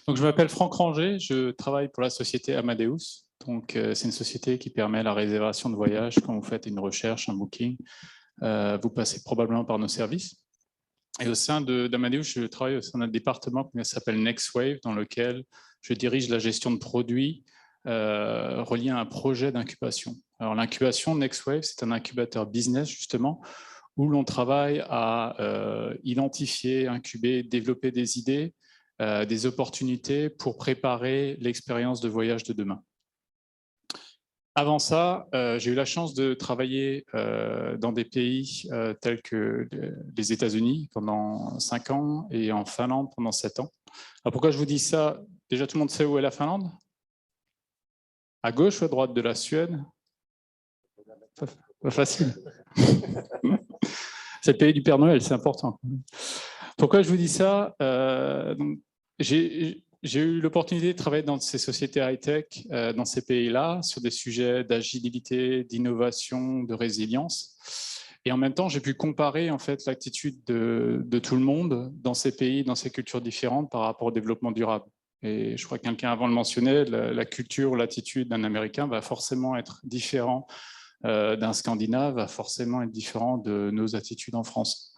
Donc, je m'appelle Franck Ranger, je travaille pour la société Amadeus. Donc, c'est une société qui permet la réservation de voyages quand vous faites une recherche, un booking. Vous passez probablement par nos services. Et au sein d'Amadeus, je travaille au sein d'un département qui s'appelle NextWave, dans lequel je dirige la gestion de produits reliés à un projet d'incubation. Alors, l'incubation NextWave, c'est un incubateur business, justement, où l'on travaille à identifier, incuber, développer des idées, des opportunités pour préparer l'expérience de voyage de demain. Avant ça, j'ai eu la chance de travailler dans des pays tels que les États-Unis pendant 5 ans et en Finlande pendant 7 ans. Alors pourquoi je vous dis ça? Déjà, tout le monde sait où est la Finlande? À gauche ou à droite de la Suède? Pas facile. C'est le pays du Père Noël, c'est important. Pourquoi je vous dis ça? J'ai eu l'opportunité de travailler dans ces sociétés high-tech, dans ces pays-là, sur des sujets d'agilité, d'innovation, de résilience. Et en même temps, j'ai pu comparer en fait, l'attitude de tout le monde dans ces pays, dans ces cultures différentes par rapport au développement durable. Et je crois que quelqu'un avant le mentionnait, la culture ou l'attitude d'un Américain va forcément être différent d'un Scandinave, va forcément être différent de nos attitudes en France.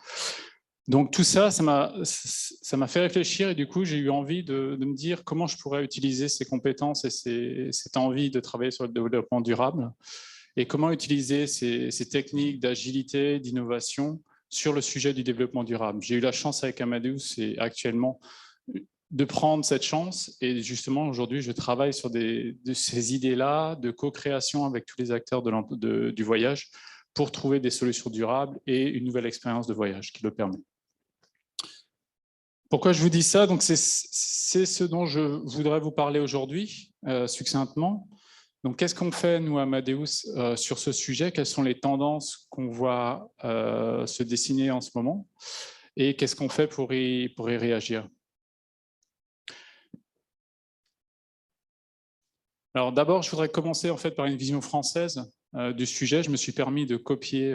Donc tout ça, ça m'a fait réfléchir et du coup, j'ai eu envie de me dire comment je pourrais utiliser ces compétences et cette envie de travailler sur le développement durable et comment utiliser ces techniques d'agilité, d'innovation sur le sujet du développement durable. J'ai eu la chance avec Amadeus et actuellement de prendre cette chance et justement aujourd'hui, je travaille sur de ces idées-là de co-création avec tous les acteurs du voyage pour trouver des solutions durables et une nouvelle expérience de voyage qui le permet. Pourquoi je vous dis ça? Donc c'est ce dont je voudrais vous parler aujourd'hui, succinctement. Donc, qu'est-ce qu'on fait, nous, à Amadeus, sur ce sujet? Quelles sont les tendances qu'on voit se dessiner en ce moment? Et qu'est-ce qu'on fait pour y réagir? Alors, d'abord, je voudrais commencer en fait, par une vision française du sujet. Je me suis permis de copier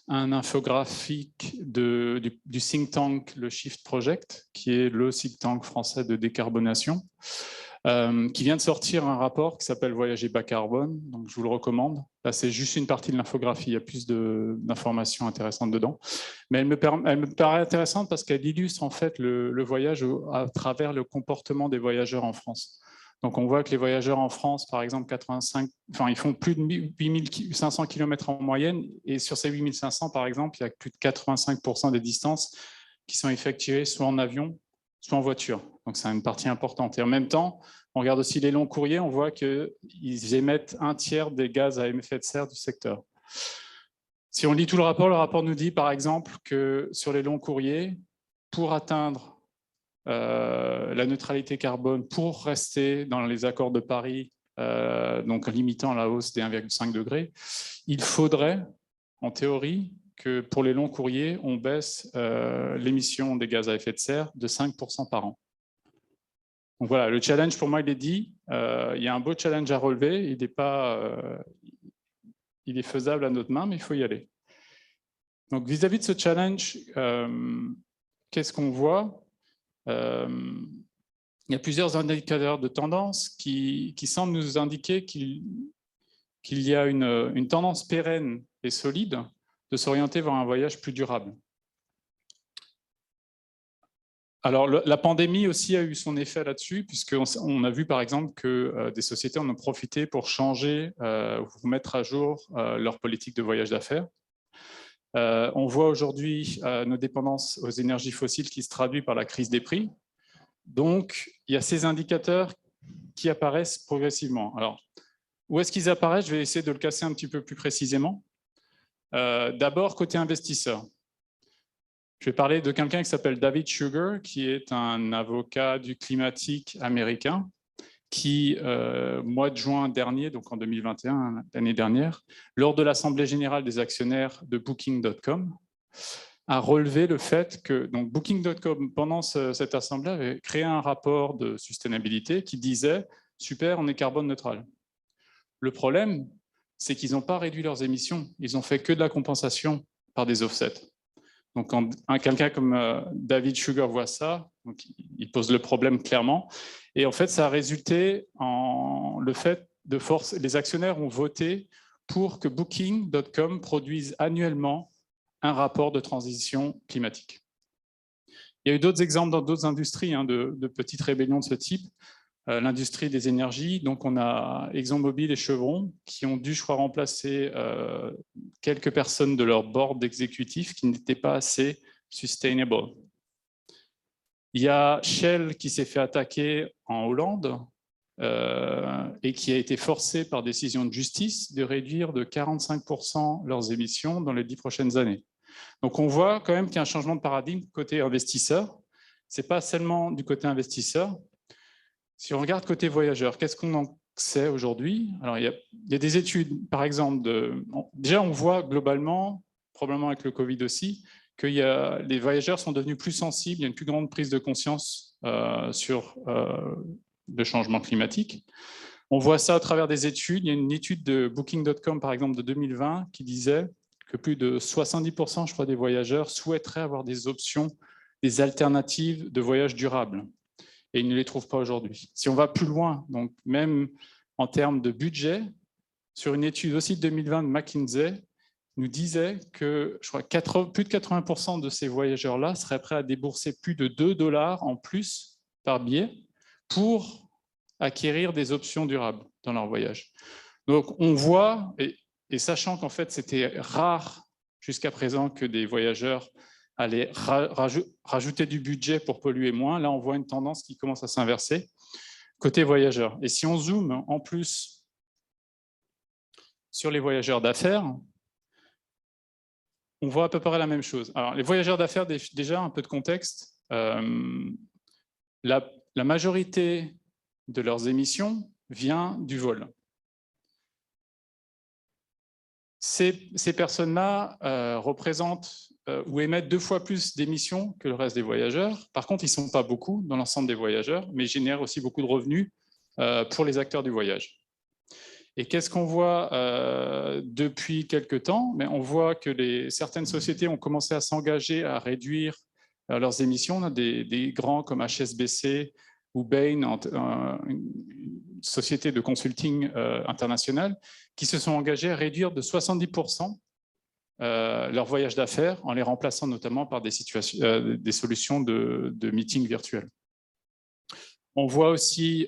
un infographique du think tank, le Shift Project, qui est le think tank français de décarbonation, qui vient de sortir un rapport qui s'appelle « Voyager bas carbone », donc je vous le recommande. Là, c'est juste une partie de l'infographie, il y a plus d'informations intéressantes dedans. Mais elle me paraît intéressante parce qu'elle illustre en fait le voyage à travers le comportement des voyageurs en France. Donc, on voit que les voyageurs en France, par exemple, ils font plus de 8500 km en moyenne. Et sur ces 8500, par exemple, il y a plus de 85% des distances qui sont effectuées soit en avion, soit en voiture. Donc, c'est une partie importante. Et en même temps, on regarde aussi les longs courriers, on voit qu'ils émettent 1/3 des gaz à effet de serre du secteur. Si on lit tout le rapport nous dit, par exemple, que sur les longs courriers, pour atteindre la neutralité carbone, pour rester dans les accords de Paris, donc limitant la hausse des 1,5 degrés, il faudrait, en théorie, que pour les longs courriers, on baisse l'émission des gaz à effet de serre de 5% par an. Donc voilà, le challenge pour moi, il est dit. Il y a un beau challenge à relever. Il est faisable à notre main, mais il faut y aller. Donc vis-à-vis de ce challenge, qu'est-ce qu'on voit? Il y a plusieurs indicateurs de tendance qui semblent nous indiquer qu'il y a une tendance pérenne et solide de s'orienter vers un voyage plus durable. Alors, la pandémie aussi a eu son effet là-dessus, puisqu'on a vu par exemple que des sociétés en ont profité pour changer ou mettre à jour leur politique de voyage d'affaires. On voit aujourd'hui nos dépendances aux énergies fossiles qui se traduit par la crise des prix. Donc, il y a ces indicateurs qui apparaissent progressivement. Alors, où est-ce qu'ils apparaissent? Je vais essayer de le casser un petit peu plus précisément. D'abord, côté investisseur. Je vais parler de quelqu'un qui s'appelle David Sugar, qui est un avocat du climatique américain, qui, mois de juin dernier, donc en 2021, l'année dernière, lors de l'Assemblée générale des actionnaires de Booking.com, a relevé le fait que Booking.com, pendant cette assemblée, avait créé un rapport de sustainabilité qui disait « super, on est carbone neutral ». Le problème, c'est qu'ils n'ont pas réduit leurs émissions, ils n'ont fait que de la compensation par des offsets. Donc, quand quelqu'un comme David Sugar voit ça, donc, il pose le problème clairement. Et en fait, ça a résulté en le fait de force. Les actionnaires ont voté pour que Booking.com produise annuellement un rapport de transition climatique. Il y a eu d'autres exemples dans d'autres industries de petites rébellions de ce type. L'industrie des énergies, donc on a ExxonMobil et Chevron qui ont dû, je crois, remplacer quelques personnes de leur board exécutif qui n'étaient pas assez sustainable. Il y a Shell qui s'est fait attaquer en Hollande et qui a été forcé par décision de justice de réduire de 45% leurs émissions dans les 10 prochaines années. Donc on voit quand même qu'il y a un changement de paradigme côté investisseur. Ce n'est pas seulement du côté investisseur. Si on regarde côté voyageurs, qu'est-ce qu'on en sait aujourd'hui? Alors, il y a des études, par exemple, déjà on voit globalement, probablement avec le Covid aussi, que les voyageurs sont devenus plus sensibles, il y a une plus grande prise de conscience sur le changement climatique. On voit ça à travers des études. Il y a une étude de Booking.com, par exemple, de 2020, qui disait que plus de 70%, je crois, des voyageurs souhaiteraient avoir des options, des alternatives de voyage durables. Et ils ne les trouvent pas aujourd'hui. Si on va plus loin, donc même en termes de budget, sur une étude aussi de 2020 de McKinsey, nous disait que je crois, plus de 80% de ces voyageurs-là seraient prêts à débourser plus de 2 $ en plus par billet pour acquérir des options durables dans leur voyage. Donc on voit, et sachant qu'en fait c'était rare jusqu'à présent que des voyageurs allaient rajouter du budget pour polluer moins, là on voit une tendance qui commence à s'inverser côté voyageurs. Et si on zoome en plus sur les voyageurs d'affaires, on voit à peu près la même chose. Alors les voyageurs d'affaires, déjà un peu de contexte, la majorité de leurs émissions vient du vol. Ces personnes-là représentent ou émettent 2 fois plus d'émissions que le reste des voyageurs. Par contre, ils ne sont pas beaucoup dans l'ensemble des voyageurs, mais ils génèrent aussi beaucoup de revenus pour les acteurs du voyage. Et qu'est-ce qu'on voit depuis quelques temps? On voit que certaines sociétés ont commencé à s'engager à réduire leurs émissions. On a des grands comme HSBC ou Bain, une société de consulting internationale, qui se sont engagés à réduire de 70% leur voyage d'affaires en les remplaçant notamment par des solutions de meetings virtuels. On voit aussi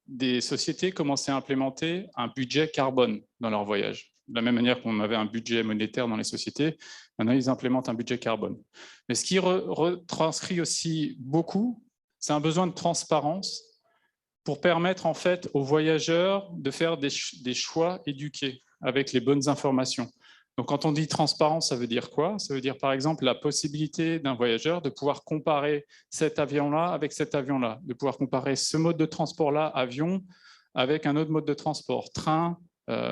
des sociétés commencer à implémenter un budget carbone dans leur voyage. De la même manière qu'on avait un budget monétaire dans les sociétés, maintenant ils implémentent un budget carbone. Mais ce qui retranscrit aussi beaucoup, c'est un besoin de transparence pour permettre en fait aux voyageurs de faire des choix éduqués avec les bonnes informations. Donc quand on dit transparence, ça veut dire quoi? Ça veut dire par exemple la possibilité d'un voyageur de pouvoir comparer cet avion-là avec cet avion-là, de pouvoir comparer ce mode de transport-là, avion, avec un autre mode de transport, train,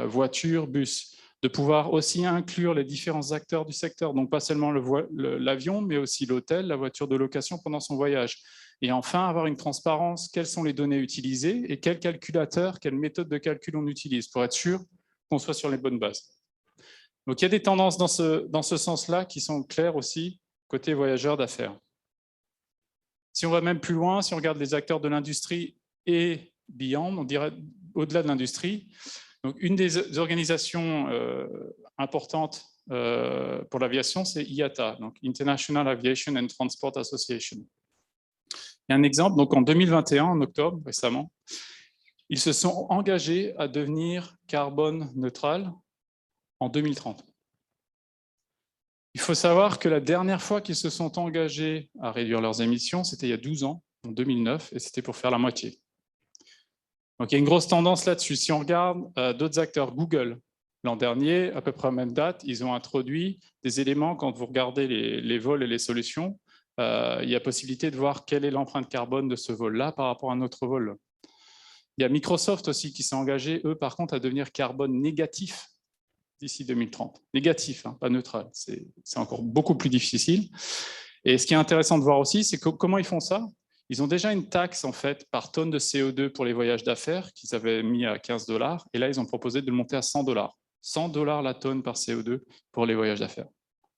voiture, bus, de pouvoir aussi inclure les différents acteurs du secteur, donc pas seulement l'avion, mais aussi l'hôtel, la voiture de location pendant son voyage. Et enfin, avoir une transparence, quelles sont les données utilisées et quel calculateur, quelle méthode de calcul on utilise pour être sûr qu'on soit sur les bonnes bases. Donc il y a des tendances dans ce sens-là qui sont claires aussi côté voyageurs d'affaires. Si on va même plus loin, si on regarde les acteurs de l'industrie et beyond, on dirait au-delà de l'industrie, donc une des organisations importantes pour l'aviation, c'est IATA, donc International Aviation and Transport Association. Il y a un exemple, donc en 2021, en octobre, récemment, ils se sont engagés à devenir carbone neutral en 2030. Il faut savoir que la dernière fois qu'ils se sont engagés à réduire leurs émissions, c'était il y a 12 ans, en 2009, et c'était pour faire la moitié. Donc il y a une grosse tendance là-dessus. Si on regarde d'autres acteurs, Google, l'an dernier, à peu près à la même date, ils ont introduit des éléments, quand vous regardez les vols et les solutions, il y a possibilité de voir quelle est l'empreinte carbone de ce vol-là par rapport à un autre vol. Il y a Microsoft aussi qui s'est engagé, eux, par contre, à devenir carbone négatif d'ici 2030. Négatif, hein, pas neutral. C'est encore beaucoup plus difficile. Et ce qui est intéressant de voir aussi, c'est comment ils font ça. Ils ont déjà une taxe en fait par tonne de CO2 pour les voyages d'affaires qu'ils avaient mis à 15 $. Et là, ils ont proposé de le monter à 100 $. 100 $ la tonne par CO2 pour les voyages d'affaires.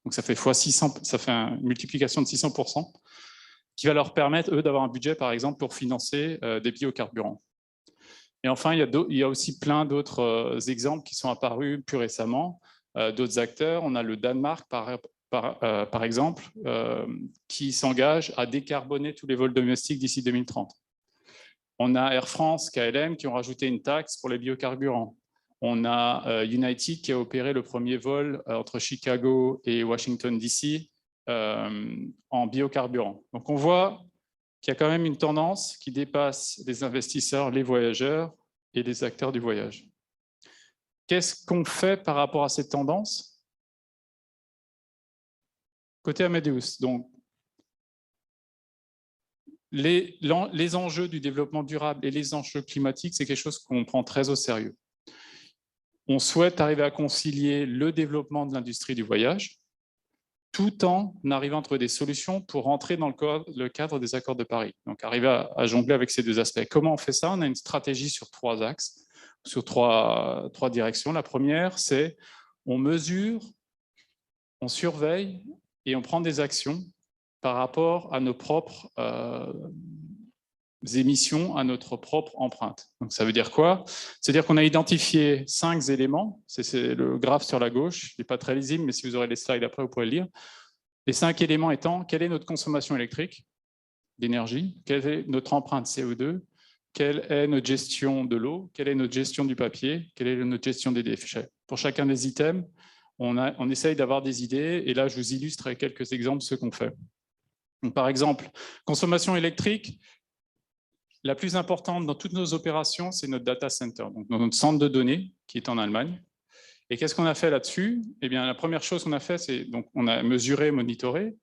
Donc ça fait fois 600, ça fait une multiplication de 600%, qui va leur permettre, eux, d'avoir un budget, par exemple, pour financer des biocarburants. Et enfin, il y a aussi plein d'autres exemples qui sont apparus plus récemment, d'autres acteurs. On a le Danemark, par exemple, qui s'engage à décarboner tous les vols domestiques d'ici 2030. On a Air France, KLM, qui ont rajouté une taxe pour les biocarburants. On a United qui a opéré le premier vol entre Chicago et Washington, D.C. En biocarburant. Donc on voit qu'il y a quand même une tendance qui dépasse les investisseurs, les voyageurs et les acteurs du voyage. Qu'est-ce qu'on fait par rapport à cette tendance? Côté Amadeus, donc, les enjeux du développement durable et les enjeux climatiques, c'est quelque chose qu'on prend très au sérieux. On souhaite arriver à concilier le développement de l'industrie du voyage, tout en arrivant à trouver des solutions pour rentrer dans le cadre des accords de Paris. Donc, arriver à jongler avec ces deux aspects. Comment on fait ça? On a une stratégie sur 3 axes, sur trois directions. La première, c'est on mesure, on surveille et on prend des actions par rapport à nos propres émissions, à notre propre empreinte. Donc, ça veut dire quoi? C'est-à-dire qu'on a identifié 5 éléments. C'est le graphe sur la gauche. Il n'est pas très lisible, mais si vous aurez les slides après, vous pourrez le lire. Les 5 éléments étant, quelle est notre consommation électrique d'énergie? Quelle est notre empreinte CO2? Quelle est notre gestion de l'eau? Quelle est notre gestion du papier? Quelle est notre gestion des déchets? Pour chacun des items, on essaye d'avoir des idées. Et là, je vous illustre avec quelques exemples ce qu'on fait. Donc, par exemple, consommation électrique, la plus importante dans toutes nos opérations, c'est notre data center, donc notre centre de données qui est en Allemagne. Et qu'est-ce qu'on a fait là-dessus? Eh bien, la première chose qu'on a fait, c'est donc on a mesuré, monitoré,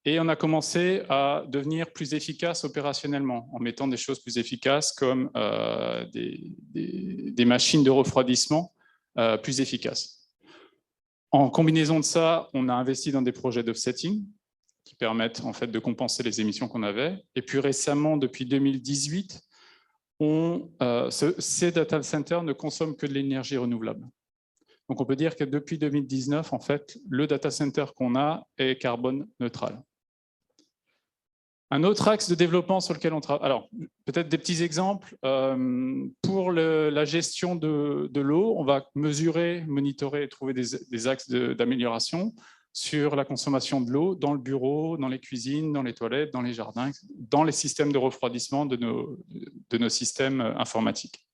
et on a commencé à devenir plus efficace opérationnellement en mettant des choses plus efficaces comme des machines de refroidissement plus efficaces. En combinaison de ça, on a investi dans des projets d'offsetting qui permettent en fait de compenser les émissions qu'on avait. Et puis récemment, depuis 2018, ces data centers ne consomment que de l'énergie renouvelable. Donc on peut dire que depuis 2019, en fait, le data center qu'on a est carbone neutral. Un autre axe de développement sur lequel on travaille, alors peut-être des petits exemples, pour la gestion de l'eau, on va mesurer, monitorer et trouver des axes d'amélioration sur la consommation de l'eau dans le bureau, dans les cuisines, dans les toilettes, dans les jardins, dans les systèmes de refroidissement de nos systèmes informatiques.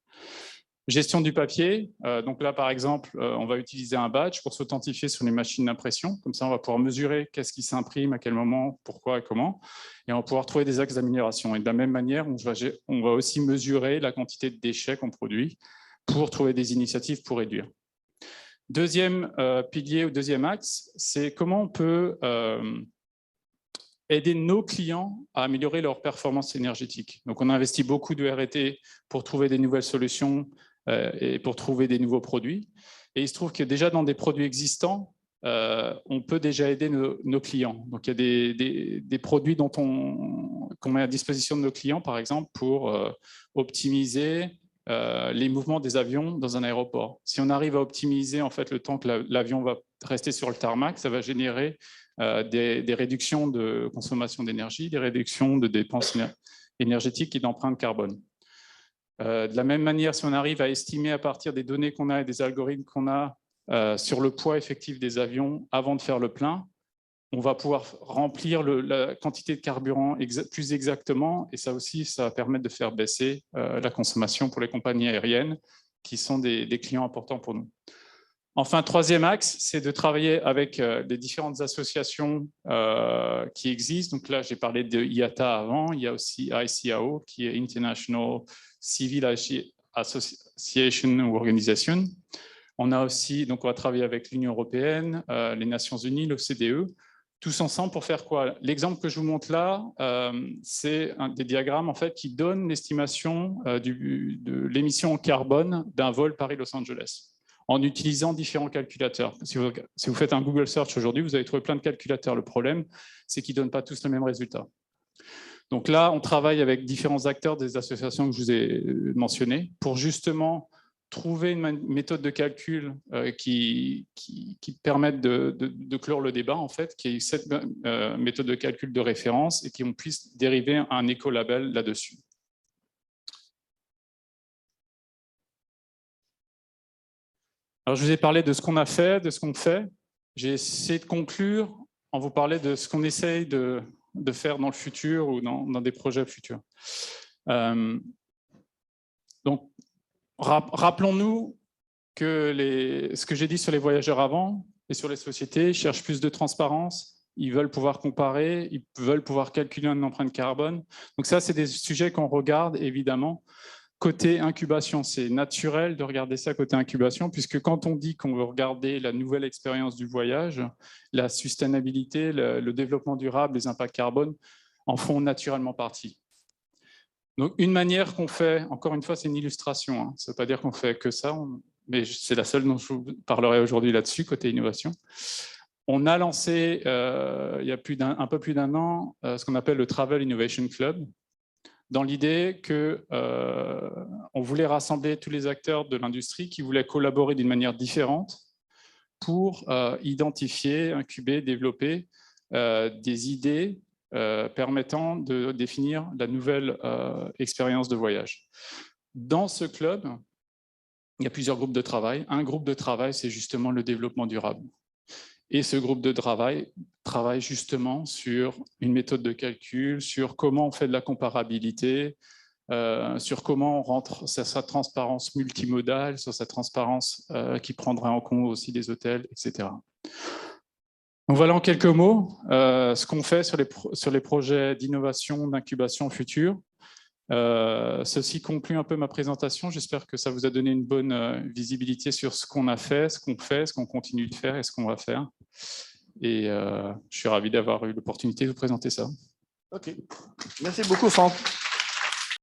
Gestion du papier, donc là par exemple, on va utiliser un badge pour s'authentifier sur les machines d'impression, comme ça on va pouvoir mesurer qu'est-ce qui s'imprime, à quel moment, pourquoi et comment, et on va pouvoir trouver des axes d'amélioration. Et de la même manière, on va aussi mesurer la quantité de déchets qu'on produit pour trouver des initiatives pour réduire. Deuxième pilier ou deuxième axe, c'est comment on peut aider nos clients à améliorer leur performance énergétique. Donc on investit beaucoup de R&D pour trouver des nouvelles solutions et pour trouver des nouveaux produits. Et il se trouve que déjà dans des produits existants, on peut déjà aider nos clients. Donc il y a des produits qu'on met à disposition de nos clients, par exemple, pour optimiser les mouvements des avions dans un aéroport. Si on arrive à optimiser en fait, le temps que l'avion va rester sur le tarmac, ça va générer des réductions de consommation d'énergie, des réductions de dépenses énergétiques et d'empreinte carbone. De la même manière, si on arrive à estimer à partir des données qu'on a et des algorithmes qu'on a sur le poids effectif des avions avant de faire le plein, on va pouvoir remplir la quantité de carburant plus exactement, et ça aussi, ça va permettre de faire baisser la consommation pour les compagnies aériennes qui sont des clients importants pour nous. Enfin, troisième axe, c'est de travailler avec les différentes associations qui existent. Donc là, j'ai parlé de IATA avant, il y a aussi ICAO, qui est International Civil Association ou Organization. On a aussi, donc on va travailler avec l'Union européenne, les Nations Unies, l'OCDE, tous ensemble pour faire quoi? L'exemple que je vous montre là, c'est des diagrammes en fait, qui donnent l'estimation de l'émission en carbone d'un vol Paris-Los Angeles en utilisant différents calculateurs. Si vous faites un Google Search aujourd'hui, vous allez trouver plein de calculateurs. Le problème, c'est qu'ils ne donnent pas tous le même résultat. Donc là, on travaille avec différents acteurs des associations que je vous ai mentionnées pour justement trouver une méthode de calcul qui permette de clore le débat, en fait, qui est cette méthode de calcul de référence et qu'on puisse dériver un écolabel là-dessus. Alors, je vous ai parlé de ce qu'on a fait, de ce qu'on fait. J'ai essayé de conclure en vous parlant de ce qu'on essaye de faire dans le futur ou dans des projets futurs. Donc, rappelons-nous que ce que j'ai dit sur les voyageurs avant et sur les sociétés, ils cherchent plus de transparence, ils veulent pouvoir comparer, ils veulent pouvoir calculer une empreinte carbone. Donc ça, c'est des sujets qu'on regarde, évidemment. Côté incubation, c'est naturel de regarder ça côté incubation, puisque quand on dit qu'on veut regarder la nouvelle expérience du voyage, la sustainabilité, le développement durable, les impacts carbone en font naturellement partie. Donc, une manière qu'on fait, encore une fois, c'est une illustration, hein. Ça ne veut pas dire qu'on fait que ça, mais c'est la seule dont je vous parlerai aujourd'hui là-dessus, côté innovation. On a lancé, il y a un peu plus d'un an, ce qu'on appelle le Travel Innovation Club, dans l'idée qu'on voulait rassembler tous les acteurs de l'industrie qui voulaient collaborer d'une manière différente pour identifier, incuber, développer des idées permettant de définir la nouvelle expérience de voyage. Dans ce club, il y a plusieurs groupes de travail. Un groupe de travail, c'est justement le développement durable. Et ce groupe de travail travaille justement sur une méthode de calcul, sur comment on fait de la comparabilité, sur comment on rentre sur sa transparence multimodale, sur sa transparence qui prendrait en compte aussi des hôtels, etc. Donc voilà en quelques mots ce qu'on fait sur les projets d'innovation, d'incubation future. Ceci conclut un peu ma présentation. J'espère que ça vous a donné une bonne visibilité sur ce qu'on a fait, ce qu'on continue de faire et ce qu'on va faire. Et je suis ravi d'avoir eu l'opportunité de vous présenter ça. OK. Merci beaucoup, Franck.